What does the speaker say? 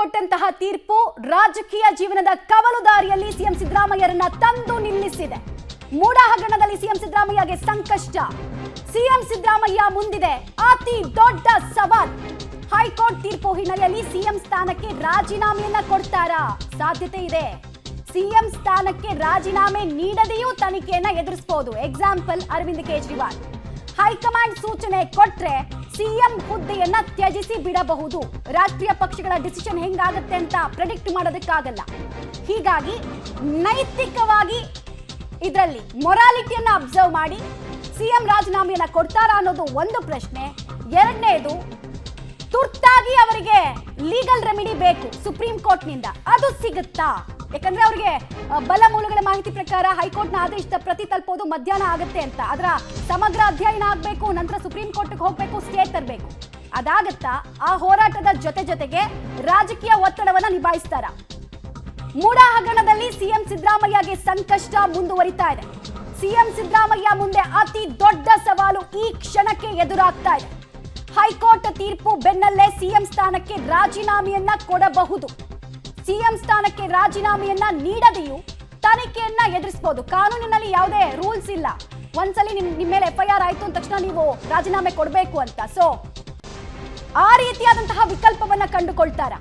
ಕೊಟ್ಟಂತಹ ತೀರ್ಪು ರಾಜಕೀಯ ಜೀವನದ ಕವಲುದಾರಿಯಲ್ಲಿ ಸಿಎಂ ಸಿದ್ದರಾಮಯ್ಯರನ್ನ ತಂದು ನಿಲ್ಲಿಸಿದೆ. ಮೂಡ ಹಗರಣದಲ್ಲಿ ಸಿಎಂ ಸಿದ್ದರಾಮಯ್ಯಗೆ ಸಂಕಷ್ಟ. ಸಿಎಂ ಸಿದ್ದರಾಮಯ್ಯ ಮುಂದಿದೆ ಅತಿ ದೊಡ್ಡ ಸವಾಲ್. ಹೈಕೋರ್ಟ್ ತೀರ್ಪು ಹಿನ್ನೆಲೆಯಲ್ಲಿ ಸಿಎಂ ಸ್ಥಾನಕ್ಕೆ ರಾಜೀನಾಮೆಯನ್ನ ಕೊಡ್ತಾರಾ? ಸಾಧ್ಯತೆ ಇದೆ. ಸಿಎಂ ಸ್ಥಾನಕ್ಕೆ ರಾಜೀನಾಮೆ ನೀಡದೆಯೂ ತನಿಖೆಯನ್ನ ಎದುರಿಸಬಹುದು. ಎಕ್ಸಾಂಪಲ್ ಅರವಿಂದ್ ಕೇಜ್ರಿವಾಲ್. ಹೈಕಮಾಂಡ್ ಸೂಚನೆ ಕೊಟ್ರೆ ಸಿಎಂ ಹುದ್ದೆಯನ್ನ ತ್ಯಜಿಸಿ ಬಿಡಬಹುದು. ರಾಷ್ಟ್ರೀಯ ಪಕ್ಷಗಳ ಡಿಸಿಷನ್ ಹೆಂಗಾಗುತ್ತೆ ಅಂತ ಪ್ರೆಡಿಕ್ಟ್ ಮಾಡೋದಕ್ಕಾಗಲ್ಲ. ಹೀಗಾಗಿ ನೈತಿಕವಾಗಿ ಇದರಲ್ಲಿ ಮೊರಾಲಿಟಿಯನ್ನ ಅಬ್ಸರ್ವ್ ಮಾಡಿ ಸಿಎಂ ರಾಜೀನಾಮೆಯನ್ನ ಕೊಡ್ತಾರಾ ಅನ್ನೋದು ಒಂದು ಪ್ರಶ್ನೆ. ಎರಡನೇದು, ತುರ್ತಾಗಿ ಅವರಿಗೆ ಲೀಗಲ್ ರೆಮಿಡಿ ಬೇಕು ಸುಪ್ರೀಂ ಕೋರ್ಟ್ನಿಂದ, ಅದು ಸಿಗುತ್ತಾ? ಯಾಕಂದ್ರೆ ಅವರಿಗೆ ಬಲ ಮೂಲಗಳ ಮಾಹಿತಿ ಪ್ರಕಾರ ಹೈಕೋರ್ಟ್ನ ಆದೇಶದ ಪ್ರತಿ ತಲುಪೋದು ಮಧ್ಯಾಹ್ನ ಆಗುತ್ತೆ ಅಂತ. ಅದರ ಸಮಗ್ರ ಅಧ್ಯಯನ ಆಗಬೇಕು, ನಂತರ ಸುಪ್ರೀಂ ಕೋರ್ಟ್ಗೆ ಹೋಗಬೇಕು, ಸ್ಟೇ ತರಬೇಕು. ಅದಾಗತ್ತಾ? ಆ ಹೋರಾಟದ ಜೊತೆಗೆ ರಾಜಕೀಯ ಒತ್ತಡವನ್ನ ನಿಭಾಯಿಸ್ತಾರ? ಮೂಡ ಹಗರಣದಲ್ಲಿ ಸಿಎಂ ಸಿದ್ದರಾಮಯ್ಯಗೆ ಸಂಕಷ್ಟ ಮುಂದುವರಿತಾ ಇದೆ. ಸಿಎಂ ಸಿದ್ದರಾಮಯ್ಯ ಮುಂದೆ ಅತಿ ದೊಡ್ಡ ಸವಾಲು ಈ ಕ್ಷಣಕ್ಕೆ ಎದುರಾಗ್ತಾ ಇದೆ. ಹೈಕೋರ್ಟ್ ತೀರ್ಪು ಬೆನ್ನಲ್ಲೇ ಸಿಎಂ ಸ್ಥಾನಕ್ಕೆ ರಾಜೀನಾಮೆಯನ್ನ ಕೊಡಬಹುದು. ಸಿಎಂ ಸ್ಥಾನಕ್ಕೆ ರಾಜೀನಾಮೆಯನ್ನ ನೀಡದೆಯೂ ತನಿಖೆಯನ್ನ ಎದುರಿಸಬಹುದು. ಕಾನೂನಿನಲ್ಲಿ ಯಾವುದೇ ರೂಲ್ಸ್ ಇಲ್ಲ, ಒಂದ್ಸಲಿ ನಿಮ್ಮ ಮೇಲೆ FIR ಆಯ್ತು ಅಂದ ತಕ್ಷಣ ನೀವು ರಾಜೀನಾಮೆ ಕೊಡಬೇಕು ಅಂತ. ಸೊ ಆ ರೀತಿಯಾದಂತಹ ವಿಕಲ್ಪವನ್ನ ಕಂಡುಕೊಳ್ತಾರ.